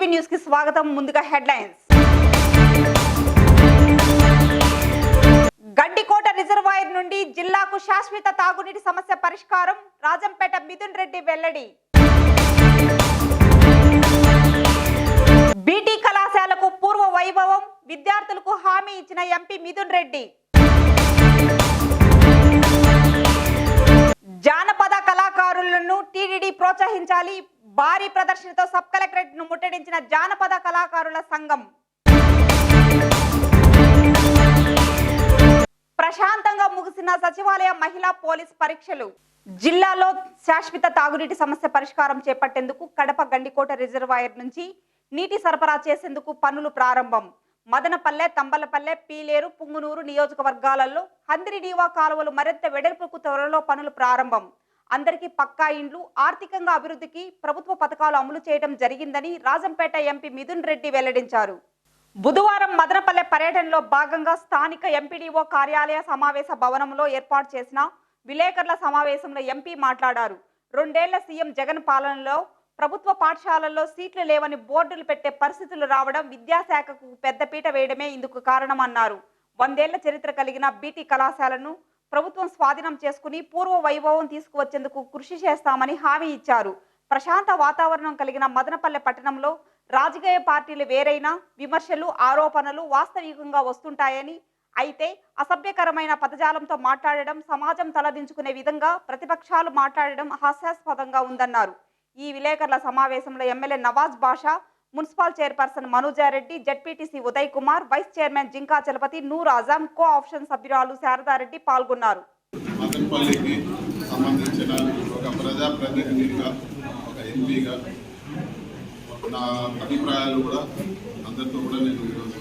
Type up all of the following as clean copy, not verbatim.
TV news కి స్వాగతం. ముందుగా హెడ్లైన్స్. గండికోట రిజర్వాయర్ నుండి జిల్లాకు శాశ్వత తాగునీటి సమస్య పరిష్కారం. రాజంపేట మిథున్ రెడ్డి వెల్లడి. బీటీ కళాశాలకు పూర్వ వైభవం, విద్యార్థులకు హామీ ఇచ్చిన ఎంపీ మిథున్ రెడ్డి. జానపద కళాకారులను టీడీడీ ప్రోత్సహించాలి. భారీ ప్రదర్శనతో సబ్ కలెక్టరేట్ ను ముట్టడించిన జానపద కళాకారుల సంఘం. ప్రశాంతంగా ముగిసిన సచివాలయ మహిళా పోలీస్ పరీక్షలు. జిల్లాలో శాశ్వత తాగునీటి సమస్య పరిష్కారం చేపట్టేందుకు కడప గండికోట రిజర్వాయర్ నుంచి నీటి సరఫరా చేసేందుకు పనులు ప్రారంభం. మదనపల్లె, తంబలపల్లె, పీలేరు, పుంగునూరు నియోజకవర్గాలలో హంద్రినీవా కాలువలు మరింత వెడల్పుకు త్వరలో పనులు ప్రారంభం. అందరికీ పక్కా ఇండ్లు, ఆర్థికంగా అభివృద్ధికి ప్రభుత్వ పథకాలు అమలు చేయడం జరిగిందని రాజంపేట ఎంపీ మిథున్ రెడ్డి వెల్లడించారు. బుధవారం మదనపల్లె పర్యటనలో భాగంగా స్థానిక ఎంపీడీఓ కార్యాలయ సమావేశ భవనంలో ఏర్పాటు చేసిన విలేకరుల సమావేశంలో ఎంపీ మాట్లాడారు. 2 ఏళ్ల సీఎం జగన్ పాలనలో ప్రభుత్వ పాఠశాలల్లో సీట్లు లేవని బోర్డులు పెట్టే పరిస్థితులు రావడం, విద్యాశాఖకు పెద్దపీట వేయడమే ఇందుకు కారణమన్నారు. 100 ఏళ్ల చరిత్ర కలిగిన బీటీ కళాశాలను ప్రభుత్వం స్వాధీనం చేసుకుని పూర్వ వైభవం తీసుకువచ్చేందుకు కృషి చేస్తామని హామీ ఇచ్చారు. ప్రశాంత వాతావరణం కలిగిన మదనపల్లె పట్టణంలో రాజకీయ పార్టీలు వేరైనా విమర్శలు, ఆరోపణలు వాస్తవికంగా వస్తుంటాయని, అయితే అసభ్యకరమైన పదజాలంతో మాట్లాడడం, సమాజం తలదించుకునే విధంగా ప్రతిపక్షాలు మాట్లాడడం హాస్యాస్పదంగా ఉందన్నారు. ఈ విలేకరుల సమావేశంలో MLA Nawaz Basha, municipal chairperson Manoja Reddy, ZPTC Uday Kumar, vice chairman Jinka Chalapathi, Noor Azam, co option సభ్యురాలు శారదారెడ్డి పాల్గొన్నారు. మదనపల్లికి సంబంధించిన ఒక ప్రజాప్రతినిధిగా, ఒక ఎంపీగా నా అభిప్రాయాలు కూడా అందరితో కూడా నేను ఈరోజు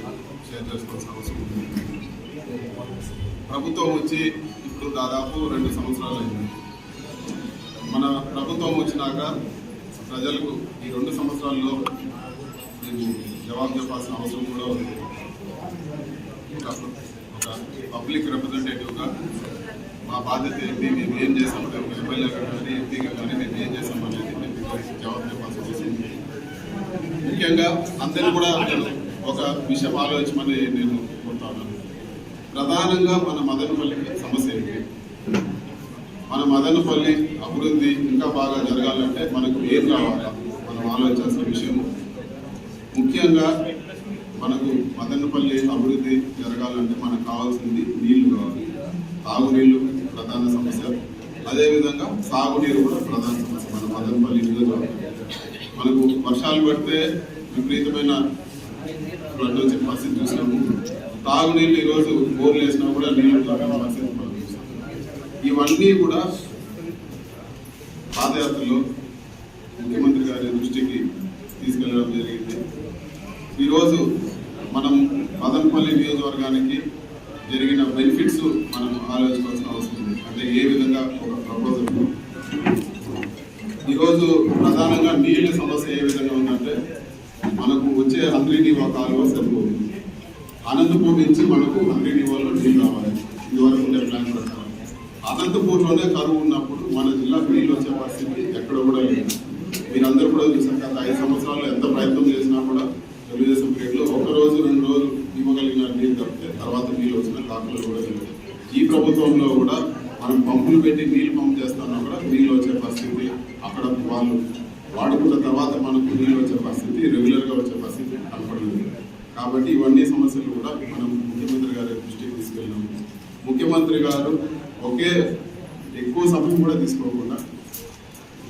షేర్ చేసుకోవాల్సిన అవసరం ఉంది. ప్రభుత్వం వచ్చి ఇప్పుడు దాదాపు 2 సంవత్సరాలు అయింది. మన ప్రభుత్వం వచ్చినాక ప్రజలకు ఈ 2 సంవత్సరాల్లో నేను జవాబు చెప్పాల్సిన అవసరం కూడా ఉంది. ఒక పబ్లిక్ రిప్రజెంటేటివ్గా మా బాధ్యత ఏంటి, మేము ఏం చేసామంటే ఒక ఎమ్మెల్యేగా కానీ ఎంపీగా కానీ మేము ఏం చేసామనేది మేము జవాబు చెప్పాల్సిన అవసరం ఉంది. ముఖ్యంగా అందరినీ కూడా నేను ఒక విషయం ఆలోచించమని నేను కోరుతాను. ప్రధానంగా మన మదనపల్లికి సమస్య ఏంటి, మన మదనపల్లి అభివృద్ధి ఇంకా బాగా జరగాలంటే మనకు ఏం కావాలా మనం ఆలోచించాల్సిన విషయం. ముఖ్యంగా మనకు మదనపల్లి అభివృద్ధి జరగాలంటే మనకు కావాల్సింది నీళ్లు కావాలి. తాగునీళ్లు ప్రధాన సమస్య, అదేవిధంగా సాగునీరు కూడా ప్రధాన సమస్య. మన మదనపల్లి నియోజకవర్గం మనకు వర్షాలు పడితే విపరీతమైన ఫ్లడ్ వచ్చే పరిస్థితి చూసినాము. తాగునీళ్ళు ఈరోజు బోర్లు వేసినా కూడా నీళ్లు పరిస్థితి మనం చూసాం. ఇవన్నీ కూడా పాదయాత్రలో ముఖ్యమంత్రి గారి దృష్టికి తీసుకెళ్లడం జరిగింది. ఈరోజు మనం మదనపల్లి నియోజకవర్గానికి జరిగిన బెనిఫిట్స్ మనం ఆలోచించాల్సిన అవసరం ఉంది. అంటే ఏ విధంగా ఒక ప్రపోజల్ ఈరోజు ప్రధానంగా నీళ్ళ సమస్య ఏ విధంగా ఉందంటే, మనకు వచ్చే హంద్రినీవా కాలువ సరిపోతుంది. అనంతపూర్ నుంచి మనకు హంద్రినీవాలో నీళ్ళు రావాలి. ఇదివరకు ఉండే ప్లాన్ ప్రకారం అనంతపూర్లోనే కరువు ఉన్నప్పుడు మన జిల్లాకు నీళ్ళు వచ్చే పరిస్థితి ఎక్కడ కూడా లేదు. మీరందరూ కూడా చూసారు. గత 5 సంవత్సరాల్లో ఎంత ప్రయత్నం చేసినా కూడా తెలుగుదేశం పీరియడ్లో 1 రోజు 2 రోజులు ఇవ్వగలిగిన నీళ్ళు తప్పితే తర్వాత నీళ్ళు వచ్చిన దాఖలు కూడా లేదు. ఈ ప్రభుత్వంలో కూడా మనం పంపులు పెట్టి నీళ్ళు పంపు చేస్తున్నా కూడా నీళ్ళు వచ్చే పరిస్థితి, అక్కడ వాళ్ళు వాడుకున్న తర్వాత మనకు నీళ్ళు వచ్చే పరిస్థితి, రెగ్యులర్గా వచ్చే పరిస్థితి కనపడలేదు. కాబట్టి ఇవన్నీ సమస్యలు కూడా మనం ముఖ్యమంత్రి గారి దృష్టికి తీసుకెళ్ళాము. ముఖ్యమంత్రి గారు ఒకే ఎక్కువ సమయం కూడా తీసుకోకుండా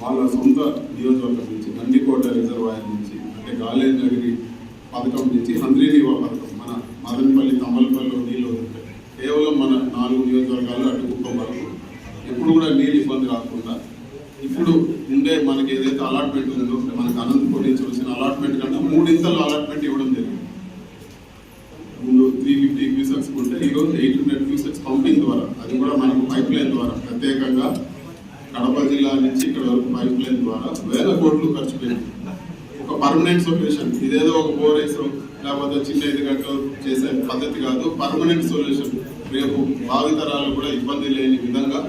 వాళ్ళ సొంత నియోజకవర్గం నుంచి గండికోట రిజర్వాయర్ నుంచి, అంటే గాలేజ్ నగరి పథకం నుంచి హంద్రినీవా పథకం మన మదనపల్లి, తమ్మలపల్లిలో నీళ్ళు వదులుతాయి. కేవలం మన 4 నియోజకవర్గాల్లో అటు కుప్పం వరకు ఎప్పుడు కూడా నీళ్ళు ఇబ్బంది రాకుండా ఇప్పుడు ఉండే మనకి ఏదైతే అలాట్మెంట్ ఉందో, మనకు అనంతపూర్ నుంచి వచ్చిన అలాట్మెంట్ కన్నా 3 ఇంతలు అలాట్మెంట్ ఇవ్వడం జరిగింది. ముందు 350 క్యూసెక్స్ ఉంటే ఈరోజు 800 క్యూసెక్స్ పంపింగ్ ద్వారా, అది కూడా మనకు పైప్ లైన్ ద్వారా ప్రత్యేకంగా కడప జిల్లా నుంచి ఇక్కడ వరకు పైప్ లైన్ ద్వారా 1000 కోట్లు ఖర్చు పెట్టి ఒక పర్మనెంట్ సొల్యూషన్. ఇదేదో ఒక బోర్ వేసో లేకపోతే చిన్న ఎదుగట్టో చేసే పద్ధతి కాదు, పర్మనెంట్ సొల్యూషన్. రేపు భావితరాలు కూడా ఇబ్బంది లేని విధంగా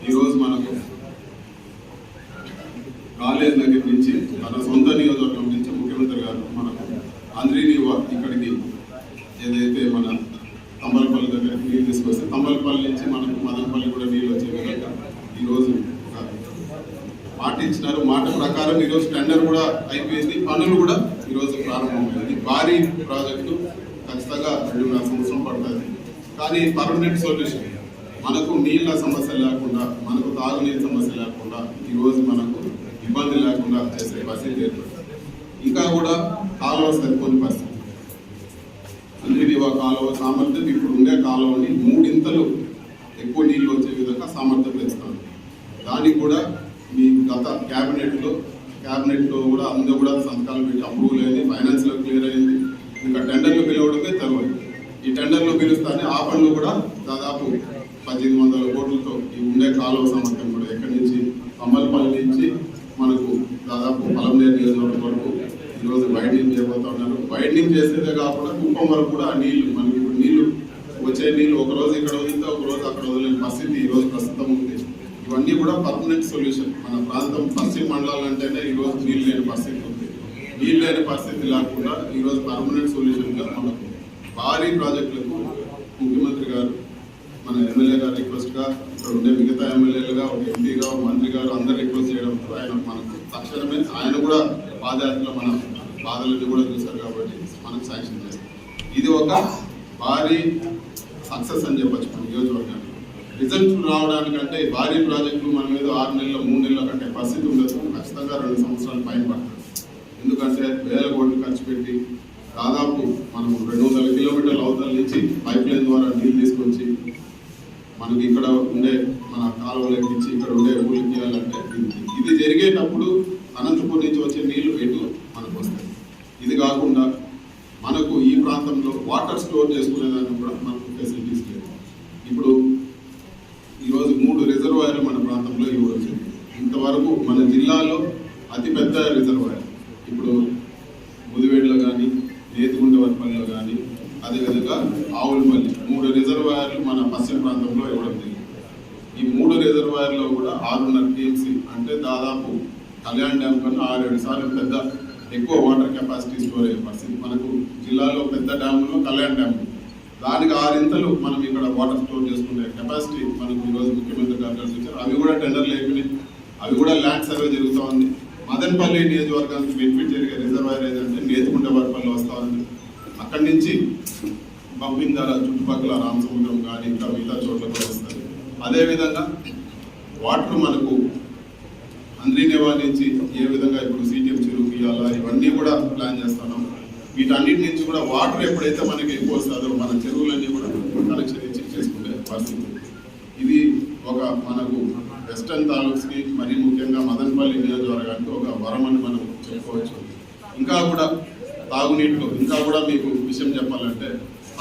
ఈరోజు మనకు కాలేజ్ దగ్గర నుంచి తన సొంత నియోజకవర్గం నుంచి ముఖ్యమంత్రి గారు మన మదనపల్లి నుంచి మనకు మదనపల్లి కూడా నీళ్ళు వచ్చే విధంగా ఈరోజు ఒక మాట ఇచ్చినారు. మాట ప్రకారం ఈరోజు టెండర్ కూడా అయిపోయింది, పనులు కూడా ఈరోజు ప్రారంభమైంది. భారీ ప్రాజెక్టు ఖచ్చితంగా 2.5 సంవత్సరం పడుతుంది. కానీ పర్మనెంట్ సొల్యూషన్ మనకు నీళ్ళ సమస్య లేకుండా, మనకు తాగునీటి సమస్య లేకుండా, ఈరోజు మనకు ఇబ్బంది లేకుండా చేసే పరిస్థితి ఏర్పడుతుంది. ఇంకా కూడా కాలువ సరిపోని పరిస్థితి. అంద్రినివా కాలువ సామర్థ్యం ఇప్పుడు ఉండే కాలువని 3 ఇంతలు ఎక్కువ నీళ్లు వచ్చే విధంగా సామర్థ్యం పెంచుతాం. దానికి కూడా మీ గత క్యాబినెట్లో కూడా అందరూ కూడా సంతకాలు పెట్టి అప్రూవల్ అయింది, ఫైనాన్స్లో క్లియర్ అయింది. ఇంకా టెండర్లు పిలవడమే తర్వాత ఈ టెండర్లు పిలుస్తానే ఆ పనులు కూడా దాదాపు 1800 కోట్లతో ఈ ఉండే కాలువ సామర్థ్యం కూడా ఎక్కడి నుంచి అమ్మలపల్లి నుంచి మనకు దాదాపు పలంనేరు నియోజకవర్గం వరకు ఈరోజు వైడనింగ్ చేయబోతా ఉన్నారు. వైడనింగ్ చేసేదే కాకుండా కుప్పం వరకు కూడా ఆ నీళ్లు మనకి ఇప్పుడు నీళ్లు వచ్చే నీళ్లు ఒకరోజు ఇక్కడ వదిలితే ఒకరోజు అక్కడ వదిలేని పరిస్థితి ఈరోజు ప్రస్తుతం ఉంది. ఇవన్నీ కూడా పర్మనెంట్ సొల్యూషన్. మన ప్రాంతం పశ్చిమ మండలాలు అంటేనే ఈరోజు నీళ్ళు లేని పరిస్థితి ఉంది. నీళ్ళు లేని పరిస్థితి లేకుండా ఈరోజు పర్మనెంట్ సొల్యూషన్గా మనకు భారీ ప్రాజెక్టులకు ముఖ్యమంత్రి గారు, మన ఎమ్మెల్యే గారు రిక్వెస్ట్గా, ఇక్కడ ఉండే మిగతా ఎమ్మెల్యేలుగా, ఒక ఎంపీగా, ఒక మంత్రి గారు అందరూ రిక్వెస్ట్ చేయడంతో ఆయన మనకు తక్షణమే ఆయన కూడా పాదయాత్రలో మన బాధలన్నీ కూడా చూశారు కాబట్టి మనకు శాంక్షన్ చేస్తారు. ఇది ఒక భారీ సక్సెస్ అని చెప్పచ్చు మన నియోజకవర్గానికి. రిజల్ట్ రావడానికంటే భారీ ప్రాజెక్టులు మన మీద 6 నెలలు 3 నెలల కంటే పరిస్థితి ఉండదు. ఖచ్చితంగా 2 సంవత్సరాల పైన పడుతుంది. ఎందుకంటే వేల కోట్లు ఖర్చు పెట్టి దాదాపు మనం 200 కిలోమీటర్ల అవతల నుంచి పైప్ లైన్ ద్వారా నీళ్ళు తీసుకొచ్చి మనకి ఇక్కడ ఉండే మన కాలువలు ఇచ్చి ఇక్కడ ఉండే ఊళ్ళకి ఇవ్వాలంటే ఇది జరిగేటప్పుడు అనంతపూర్ నుంచి వచ్చే నీళ్లు ఎటు మనకు వస్తాయి. ఇది కాకుండా మనకు ఈ ప్రాంతంలో వాటర్ స్టోర్ చేసుకునేదానికి కూడా మనకు ఫెసిలిటీస్ లేదు. ఇప్పుడు ఈరోజు 3 రిజర్వాయర్లు మన ప్రాంతంలో ఇవ్వచ్చు. ఇంతవరకు మన జిల్లాలో అతిపెద్ద రిజర్వాయర్ ఇప్పుడు ముదివేడులో కానీ, నేతిగుంటవరపల్లిలో కానీ, అదేవిధంగా ఆవులపల్లి 3 రిజర్వాయర్లు మన పశ్చిమ ప్రాంతంలో ఇవ్వడం జరిగింది. ఈ 3 రిజర్వాయర్లో కూడా 6.5 టీఎంసీ అంటే దాదాపు కళ్యాణ్ డ్యామ్ కన్నా 6-7 సార్లు పెద్ద ఎక్కువ వాటర్ కెపాసిటీ స్టోర్ అయ్యే పరిస్థితి. మనకు జిల్లాలో పెద్ద డ్యాములో కళ్యాణ్ డ్యామ్, దానికి 6 ఇంతలు మనం ఇక్కడ వాటర్ స్టోర్ చేసుకునే కెపాసిటీ మనకు ఈరోజు ముఖ్యమంత్రి గారు కల్పించారు. అవి కూడా టెండర్లు అయిపోయినాయి, అవి కూడా ల్యాండ్ సర్వే జరుగుతూ ఉంది. మదనపల్లి నియోజకవర్గానికి బెనిఫిట్ జరిగే రిజర్వాయర్ ఏదంటే నేతిగుంటవరపల్లి వస్తూ ఉంది. అక్కడి నుంచి పంపింగ్ ద్వారా చుట్టుపక్కల రామసముద్రం కానీ ఇంకా మిగతా చోట్ల కూడా వస్తుంది. అదేవిధంగా వాటర్ మనకు అంద్రినివా నుంచి ఏ విధంగా ఇప్పుడు సిటిఎం చెరువు ఇవ్వాలా ఇవన్నీ కూడా ప్లాన్ చేస్తున్నాం. వీటన్నిటి నుంచి కూడా వాటర్ ఎప్పుడైతే మనకి ఎక్కువ వస్తుందో మన చెరువులన్నీ కూడా కనెక్షన్ ఇచ్చి చేసుకునే పరిస్థితి. ఇది ఒక మనకు వెస్టర్న్ తాలూక్స్కి మరీ ముఖ్యంగా మదనపల్లి నియోజకవర్గానికి ఒక వరం అని మనం చెప్పుకోవచ్చు. ఇంకా కూడా తాగునీటిలో ఇంకా కూడా మీకు విషయం చెప్పాలంటే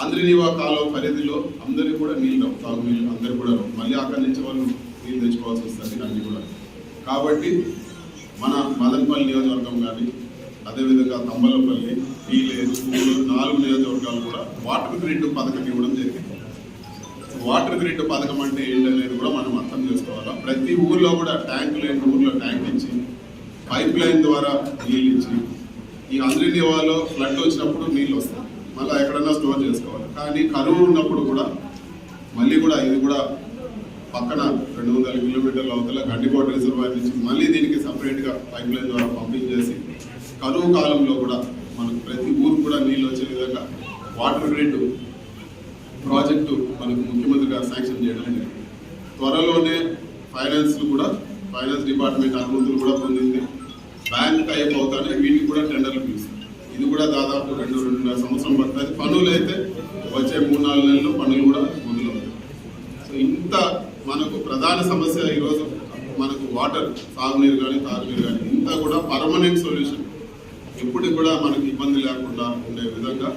అంద్రినివా కాలువ పరిధిలో అందరికీ కూడా నీళ్ళు తాగునీళ్ళు అందరూ కూడా మళ్ళీ అక్కడి నుంచి వాళ్ళు నీళ్ళు తెచ్చుకోవాల్సి వస్తుంది అన్నీ కూడా. కాబట్టి మన మదనపల్లి నియోజకవర్గం కానీ అదేవిధంగా తంబలపల్లి, పీలేరు, 4 నియోజకవర్గాలు కూడా వాటర్ గ్రిడ్ పథకం ఇవ్వడం జరిగింది. వాటర్ గ్రిడ్ పథకం అంటే ఏంటనేది కూడా మనం అర్థం చేసుకోవాలా. ప్రతి ఊర్లో కూడా ట్యాంకు లేని ఊర్లో ట్యాంక్ ఇచ్చి పైప్ లైన్ ద్వారా నీళ్ళు ఇచ్చి ఈ అంద్రినివాలో ఫ్లడ్ వచ్చినప్పుడు నీళ్ళు వస్తాయి, మళ్ళీ ఎక్కడన్నా స్టోర్ చేసుకోవాలి. కానీ కరువు ఉన్నప్పుడు కూడా మళ్ళీ కూడా ఇది కూడా పక్కన 200 కిలోమీటర్ల అవతల గండికోట రిజర్వాయర్ నుంచి మళ్ళీ దీనికి సపరేట్గా పైప్ లైన్ ద్వారా పంపింగ్ చేసి కరువు కాలంలో కూడా మనకు ప్రతి ఊరు కూడా నీళ్ళు వచ్చే విధంగా వాటర్ గ్రిడ్ ప్రాజెక్టు మనకు ముఖ్యమంత్రి గారు శాంక్షన్ చేయడం జరిగింది. త్వరలోనే ఫైనాన్స్ డిపార్ట్మెంట్ అనుమతులు కూడా పొందింది. బ్యాంక్ టైప్ అవుతానే వీటికి కూడా టెండర్లు పిలుస్తారు. ఇది కూడా దాదాపు 2-2.5 సంవత్సరం పడుతుంది. పనులు అయితే వచ్చే 3-4 నెలల్లో పనులు కూడా మొదలవుతాయి. సో ఇంత మనకు ప్రధాన సమస్య ఈరోజు మనకు వాటర్, సాగునీరు కానీ తాగునీరు కానీ ఇంత కూడా పర్మనెంట్ సొల్యూషన్ ఎప్పుడు కూడా మనకు ఇబ్బంది లేకుండా ఉండే విధంగా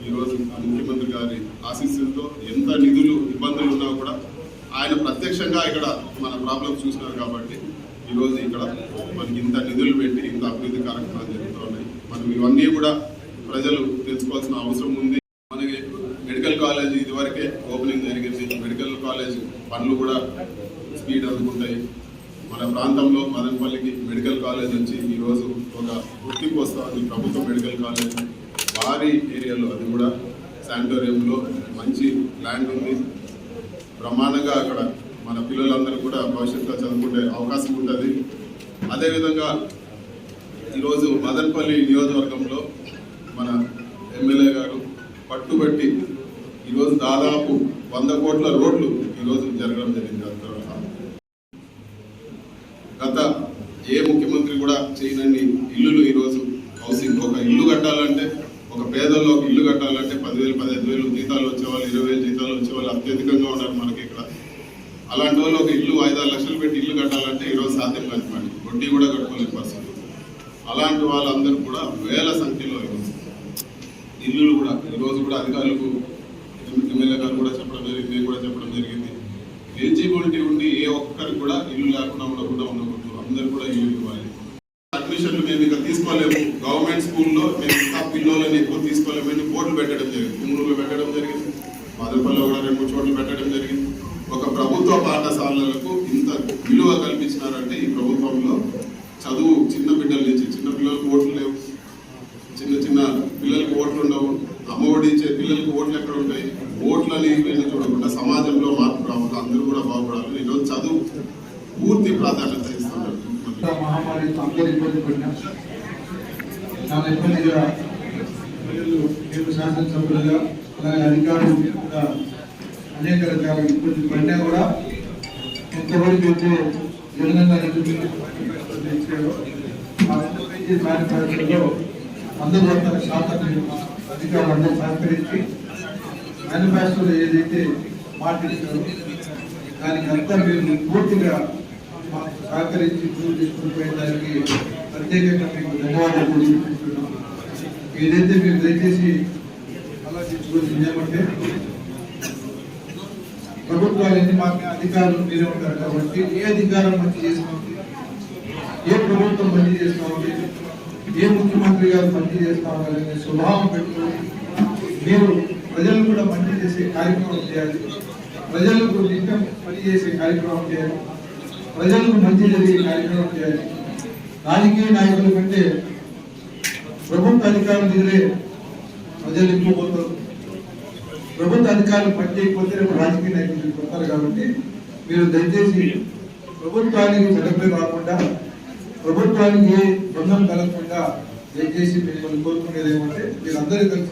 ఈరోజు ముఖ్యమంత్రి గారి ఆశీస్సులతో ఎంత నిధులు ఇబ్బందులు ఉన్నా కూడా ఆయన ప్రత్యక్షంగా ఇక్కడ మన ప్రాబ్లమ్స్ చూసినారు కాబట్టి ఈరోజు ఇక్కడ మనకి ఇంత నిధులు పెట్టి ఇంత అభివృద్ధి కార్యక్రమాలు జరుగుతూ ఉన్నాయి. మనం ఇవన్నీ కూడా ప్రజలు తెలుసుకోవాల్సిన అవసరం ఉంది. మనకి మెడికల్ కాలేజ్ ఇదివరకే ఓపెనింగ్ జరిగింది. మెడికల్ కాలేజ్ పనులు కూడా స్పీడ్ అందుకుంటాయి. మన ప్రాంతంలో మదనపల్లికి మెడికల్ కాలేజ్ వచ్చి ఈరోజు ఒక గుర్తింపు వస్తూ ఉంది. ప్రభుత్వ మెడికల్ కాలేజ్ భారీ ఏరియాలో, అది కూడా శానిటోరియంలో మంచి ల్యాండ్ ఉంది. బ్రహ్మాండంగా అక్కడ మన పిల్లలందరూ కూడా భవిష్యత్తులో చదువుకునే అవకాశం ఉంటుంది. అదేవిధంగా ఈరోజు మదనపల్లి నియోజకవర్గంలో మన ఎమ్మెల్యే గారు పట్టుబట్టి ఈరోజు దాదాపు 100 కోట్ల రోడ్లు ఈరోజు జరగడం జరిగింది. గత ఏ ముఖ్యమంత్రి కూడా చేయనన్ని ఇల్లులు ఈరోజు హౌసింగ్. ఒక ఇల్లు కట్టాలంటే, ఒక పేదల్లో ఒక ఇల్లు కట్టాలంటే 10,000 15,000 జీతాలు వచ్చేవాళ్ళు, 20,000 జీతాలు వచ్చేవాళ్ళు అత్యధికంగా ఉన్నారు మనకి ఇక్కడ. అలాంటి వాళ్ళు ఒక ఇల్లు 5-6 లక్షలు పెట్టి ఇల్లు కట్టాలంటే ఈరోజు సాధ్యం కాదు, వడ్డీ కూడా కట్టుకోలేని పరిస్థితి. అలాంటి వాళ్ళందరూ కూడా వేల సంఖ్యలో ఈరోజు ఇల్లులు కూడా ఈరోజు కూడా అధికారులకు ఎమ్మెల్యే గారు కూడా చెప్పడం జరిగింది, నేను కూడా చెప్పడం జరిగింది. ఎలిజిబిలిటీ ఉండి ఏ ఒక్కరికి కూడా ఇల్లు లేకుండా ఉండకూడదు, అందరూ కూడా ఇల్లు ఇవ్వాలి. అడ్మిషన్లు మేము ఇంకా తీసుకోలేము, గవర్నమెంట్ స్కూల్లో మేము ఇంకా పిల్లలని ఎక్కువ తీసుకోలేమని బోర్డులు పెట్టడం జరిగింది. కుమ్మూరులో పెట్టడం జరిగింది, మదనపల్లిలో కూడా 2-3 చోట్ల పెట్టడం జరిగింది. ఒక ప్రభుత్వ పాఠశాలలకు ఇంత విలువ కల్పించినారంటే ఈ ప్రభుత్వంలో చదువు చిన్న బిడ్డల నుంచి, చిన్న పిల్లలకు ఓట్లు లేవు, చిన్న పిల్లలకు ఓట్లు ఉండవు, అమ్మఒడి ఇచ్చే పిల్లలకు ఓట్లు ఎక్కడ ఉంటాయి, ఓట్లని ఇవన్నీ చూడకుండా సమాజంలో మార్పు రావాలి, అందరూ కూడా బాగుపడాలి. ఈరోజు చదువు పూర్తి ప్రాధాన్యత ఇస్తున్నారు. మహమ్మారి అందరూ ఇబ్బంది పడినా చాలా ఇబ్బందిగా ప్రజలు శాసనసభ్యులుగా అలాగే అధికారులు కూడా అనేక రకాల ఇబ్బంది పడినా కూడా ఎంతవరకు అయితే జగనన్న ఇచ్చారో ఆ మేనిఫెస్టోలో 100% అధికారులు అందరూ సహకరించి మేనిఫెస్టోలో ఏదైతే మాట ఇచ్చారో దానికి అంతా మీరు పూర్తిగా సహకరించి పూర్తి తీసుకుని పోయేదానికి ప్రత్యేకంగా మీకు ధన్యవాదాలు తెలియజేస్తున్నాం. ఏదైతే మీరు దయచేసి ఆలోచించుకోవాల్సింది ఏమంటే, ప్రభుత్వాలన్నీ మాకు అధికారులు మీరే ఉంటారు కాబట్టి ఏ అధికారం మంచి చేసినామంటే, ఏ ప్రభుత్వం మంచి చేసినామంటే, ఏ ముఖ్యమంత్రి గారు మంచి చేస్తామనే స్వభావం పెట్టుకొని మీరు ప్రజలు కూడా మంచి చేసే కార్యక్రమం చేయాలి, ప్రజలకు నిత్యం పనిచేసే కార్యక్రమం చేయాలి, ప్రజలకు మంచి జరిగే కార్యక్రమం చేయాలి. రాజకీయ నాయకుల కంటే ప్రభుత్వ అధికారుల దగ్గరే ప్రజలు ఎక్కువ పోతారు. ప్రభుత్వ అధికారులు పనిచేయకపోతే రాజకీయ నాయకులు పోతారు. కాబట్టి మీరు దయచేసి ప్రభుత్వానికి చెడ్డపేరు రాకుండా, ప్రభుత్వానికి ఏ బంధం కలగకుండా దయచేసి మిమ్మల్ని కోరుకునేది ఏమంటే, మీరు అందరూ కలిసి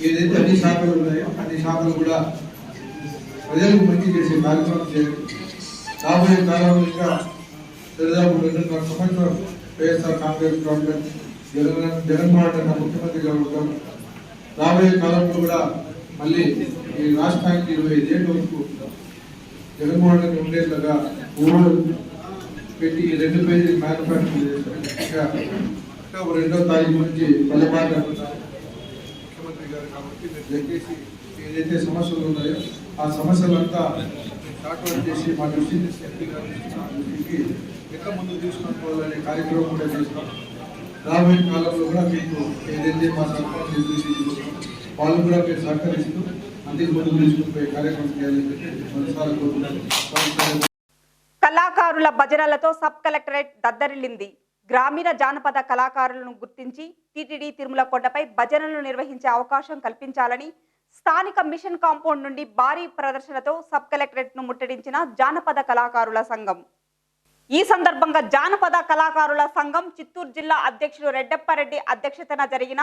ఏదైతే అన్ని శాఖలు ఉన్నాయో అన్ని శాఖలు కూడా ప్రజలకు మంచి చేసే కార్యక్రమం చేయాలి. రాబోయే కాలంలో ఇంకా దాదాపు 2.5 సంవత్సరాలు వైఎస్ఆర్ కాంగ్రెస్ గవర్నమెంట్ జగన్మోహన్ రెడ్డి ముఖ్యమంత్రిగా ఉంటాం. రాబోయే కాలంలో కూడా మళ్ళీ ఈ రాష్ట్రానికి 25 ఏళ్ళ వరకు జగన్మోహన్ రెడ్డి ఉండేట్లుగా ఊరు పెట్టి 2 పేజీలు మేనిఫెస్టో చేశారు. అక్టోబర్ 2వ తారీఖు నుంచి పల్లెపాటు ముఖ్యమంత్రి గారు. కాబట్టి మీరు దయచేసి ఏదైతే సమస్యలు ఉన్నాయో ఆ సమస్యలంతా షార్ట్అవుట్ చేసి మా దృష్టి ఎంపీ గారికి ఎట్లా ముందుకు తీసుకొని పోవాలనే కార్యక్రమం కూడా చేస్తాం. రాబోయే కాలంలో కూడా మీకు ఏదైతే మా సర్పంచ్ వాళ్ళు కూడా మీరు సహకరిస్తూ అందుకు ముందుకు తీసుకుని పోయే కార్యక్రమం చేయాలని చెప్పి మనసారా కోరుకుంటున్నాను. కళాకారుల భజనలతో సబ్ కలెక్టరేట్ దద్దరిల్లింది. గ్రామీణ జానపద కళాకారులను గుర్తించి టీటీడీ తిరుమల కొండపై భజనలు నిర్వహించే అవకాశం కల్పించాలని స్థానిక మిషన్ కాంపౌండ్ నుండి భారీ ప్రదర్శనతో సబ్ కలెక్టరేట్ ను ముట్టడించిన జానపద కళాకారుల సంఘం. ఈ సందర్భంగా జానపద కళాకారుల సంఘం చిత్తూరు జిల్లా అధ్యక్షుడు రెడ్డప్పారెడ్డి అధ్యక్షతన జరిగిన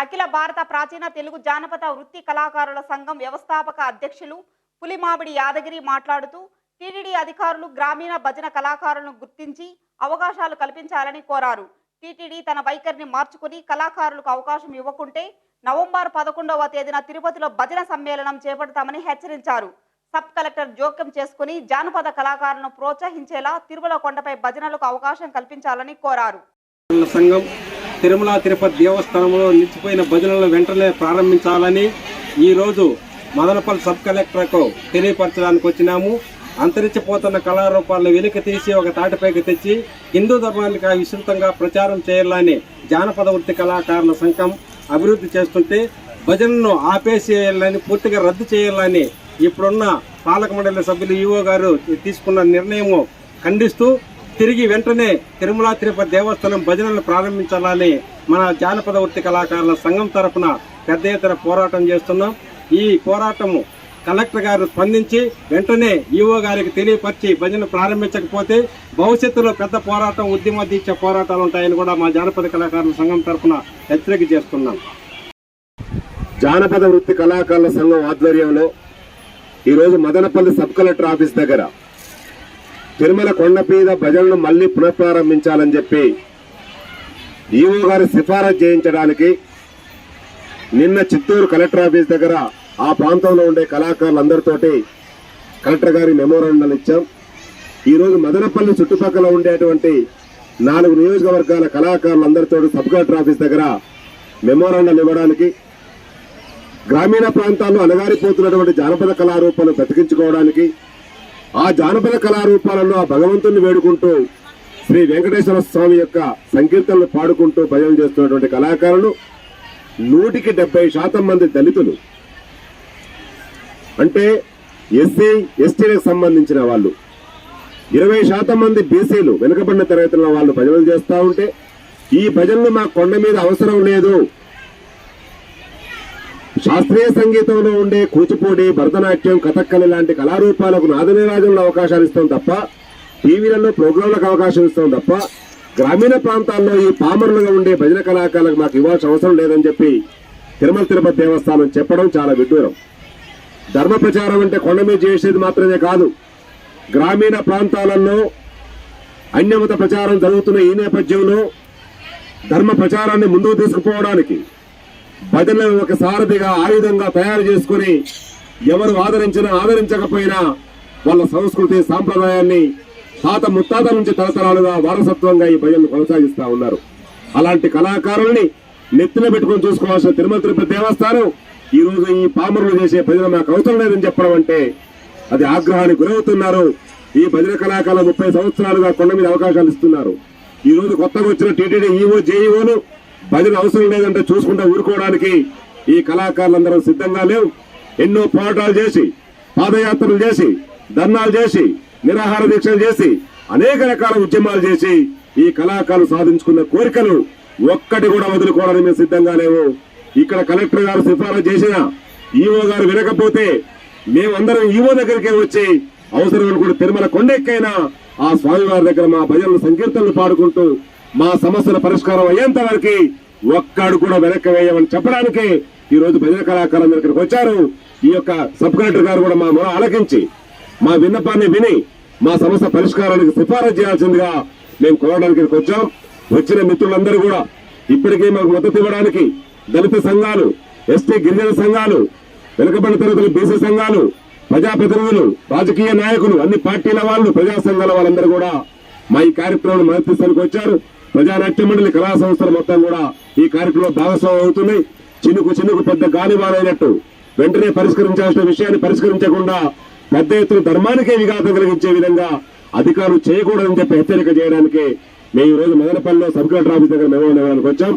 అఖిల భారత ప్రాచీన తెలుగు జానపద వృత్తి కళాకారుల సంఘం వ్యవస్థాపక అధ్యక్షులు పులిమామిడి యాదగిరి మాట్లాడుతూ టీటీడీ అధికారులు గ్రామీణ భజన కళాకారులను గుర్తించి అవకాశాలు కల్పించాలని కోరారు. టీటీడీ తన వైఖరిని మార్చుకుని కళాకారులకు అవకాశం ఇవ్వకుంటే నవంబర్ 11వ తేదీన తిరుపతిలో భజన సమ్మేళనం చేపడతామని హెచ్చరించారు. సబ్ కలెక్టర్ జోక్యం చేసుకుని జానపద కళాకారులను ప్రోత్సహించేలా తిరుమల కొండపై భజనలకు అవకాశం కల్పించాలని కోరారు. సంఘం తిరుమల తిరుపతి దేవస్థానంలో నిలిచిపోయిన భజనలను వెంటనే ప్రారంభించాలని ఈరోజు మదనపల్లి సబ్ కలెక్టర్కు తెలియపరచడానికి వచ్చినాము. అంతరించిపోతున్న కళారూపాలను వెలికి తీసి ఒక తాటిపైకి తెచ్చి హిందూ ధర్మానికి విస్తృతంగా ప్రచారం చేయాలని జానపద వృత్తి కళాకారుల సంఘం అభివృద్ధి చేస్తుంటే భజనను ఆపేసేయాలని, పూర్తిగా రద్దు చేయాలని ఇప్పుడున్న పాలక మండలి సభ్యులు ఈవో గారు తీసుకున్న నిర్ణయం ఖండిస్తూ తిరిగి వెంటనే తిరుమల తిరుపతి దేవస్థానం భజనలు ప్రారంభించాలని మన జానపద వృత్తి కళాకారుల సంఘం తరఫున పెద్ద ఎత్తున పోరాటం చేస్తున్నాం. ఈ పోరాటము కలెక్టర్ గారు స్పందించి వెంటనే ఈఓ గారికి తెలియపరిచి భజన ప్రారంభించకపోతే భవిష్యత్తులో పెద్ద పోరాటం, ఉద్యమ దీక్ష పోరాటాలు ఉంటాయని కూడా మా జానపద కళాకారుల సంఘం తరఫున హెచ్చరిక చేస్తున్నాం. జానపద వృత్తి కళాకారుల సంఘం ఆధ్వర్యంలో ఈరోజు మదనపల్లి సబ్ కలెక్టర్ ఆఫీస్ దగ్గర తిరుమల కొండపీద భజనను మళ్లీ పునఃప్రారంభించాలని చెప్పి ఈఓ గారి సిఫారసు చేయించడానికి నిన్న చిత్తూరు కలెక్టర్ ఆఫీస్ దగ్గర ఆ ప్రాంతంలో ఉండే కళాకారులందరితోటి కలెక్టర్ గారి మెమోరాండం ఇచ్చాం. ఈరోజు మదనపల్లి చుట్టుపక్కల ఉండేటువంటి 4 నియోజకవర్గాల కళాకారులందరితో సబ్ కలెక్టర్ ఆఫీస్ దగ్గర మెమోరాండం ఇవ్వడానికి, గ్రామీణ ప్రాంతాల్లో అణగారిపోతున్నటువంటి జానపద కళారూపాలను బ్రతికించుకోవడానికి, ఆ జానపద కళారూపాలలో ఆ భగవంతుని వేడుకుంటూ శ్రీ వెంకటేశ్వర స్వామి యొక్క సంకీర్తనలు పాడుకుంటూ భజన చేస్తున్నటువంటి కళాకారులు 170% మంది దళితులు, అంటే ఎస్సీ ఎస్టీలకు సంబంధించిన వాళ్ళు, 20% మంది బీసీలు వెనుకబడిన తరగతుల వాళ్ళు భజనలు చేస్తూ ఉంటే, ఈ భజనలు మా కొండ మీద అవసరం లేదు, శాస్త్రీయ సంగీతంలో ఉండే కూచిపూడి, భరతనాట్యం, కథక్కళి లాంటి కళారూపాలకు నాదనీరాజంలో అవకాశాలు ఇస్తాం తప్ప, టీవీలలో ప్రోగ్రాంలకు అవకాశం ఇస్తాం తప్ప, గ్రామీణ ప్రాంతాల్లో ఈ పామరులుగా ఉండే భజన కళాకారులకు మాకు ఇవ్వాల్సిన అవసరం లేదని చెప్పి తిరుమల తిరుపతి దేవస్థానం చెప్పడం చాలా విడ్డూరం. ధర్మ ప్రచారం అంటే కొండ మీద చేసేది మాత్రమే కాదు, గ్రామీణ ప్రాంతాలలో అన్యమత ప్రచారం జరుగుతున్న ఈ నేపథ్యంలో ధర్మ ప్రచారాన్ని ముందుకు తీసుకుపోవడానికి భజనలను ఒక సారథిగా, ఆయుధంగా తయారు చేసుకుని ఎవరు ఆదరించినా ఆదరించకపోయినా వాళ్ళ సంస్కృతి సాంప్రదాయాన్ని తాత ముత్తాతల నుంచి తరతరాలుగా వారసత్వంగా ఈ భజనలు కొనసాగిస్తా ఉన్నారు. అలాంటి కళాకారుల్ని నెత్తిన పెట్టుకుని చూసుకోవాల్సిన తిరుమల తిరుపతి దేవస్థానం ఈ రోజు ఈ పామరులు చేసే భజన మాకు అవసరం లేదని చెప్పడం అంటే అది ఆగ్రహానికి గురవుతున్నారు. ఈ భజన కళాకారులు 30 సంవత్సరాలుగా కొండ మీద అవకాశాలు ఇస్తున్నారు. ఈ రోజు కొత్తగా వచ్చిన టీటీడీ ఈఓ, జేఈఓలు భజన అవసరం లేదంటే చూసుకుంటూ ఊరుకోవడానికి ఈ కళాకారులందరూ సిద్ధంగా లేవు. ఎన్నో పోరాటాలు చేసి, పాదయాత్రలు చేసి, ధర్నాలు చేసి, నిరాహార దీక్షలు చేసి, అనేక రకాల ఉద్యమాలు చేసి ఈ కళాకారులు సాధించుకున్న కోరికలు ఒక్కటి కూడా వదులుకోవడానికి మేము సిద్ధంగా లేవు. ఇక్కడ కలెక్టర్ గారు సిఫారసు చేసిన ఈఓ గారు వినకపోతే మేమందరం ఈఓ దగ్గరికే వచ్చి అవసరం అనుకుంటే తిరుమల కొండెక్కైనా ఆ స్వామివారి దగ్గర మా భజనలు సంకీర్తనలు పాడుకుంటూ మా సమస్యల పరిష్కారం అయ్యేంత వరకు ఒక్కడు కూడా వెనక్కి వేయమని చెప్పడానికే ఈ రోజు భజన కళాకారులు ఇక్కడికి వచ్చారు. ఈ యొక్క సబ్ కలెక్టర్ గారు కూడా మా మొర ఆలకించి మా విన్నపాన్ని విని మా సమస్య పరిష్కారానికి సిఫారసు చేయాల్సిందిగా మేము కోరడానికి ఇక్కడికి వచ్చాం. వచ్చిన మిత్రులందరూ కూడా ఇప్పటికే మాకు మద్దతు ఇవ్వడానికి దళిత సంఘాలు, ఎస్టీ గిరిజన సంఘాలు, వెనుకబడిన తరగతులు బీసీ సంఘాలు, ప్రజాప్రతినిధులు, రాజకీయ నాయకులు, అన్ని పార్టీల వాళ్ళు, ప్రజా సంఘాల వాళ్ళందరూ కూడా మా ఈ కార్యక్రమాన్ని మద్దతిస్తానికి వచ్చారు. ప్రజానాట్య మండలి కళా సంస్థలు మొత్తం కూడా ఈ కార్యక్రమంలో భాగస్వామ్యం అవుతున్నాయి. చినుకు పెద్ద గాలివానైనట్టు వెంటనే పరిష్కరించాల్సిన విషయాన్ని పరిష్కరించకుండా పెద్ద ఎత్తున ధర్మానికే విఘాతం కలిగించే విధంగా అధికారులు చేయకూడదని చెప్పి హెచ్చరిక చేయడానికి మేము ఈ రోజు మదనపల్లిలో సబ్ కలెక్టర్ ఆఫీస్ దగ్గర మెమోరాండానికి వచ్చాం.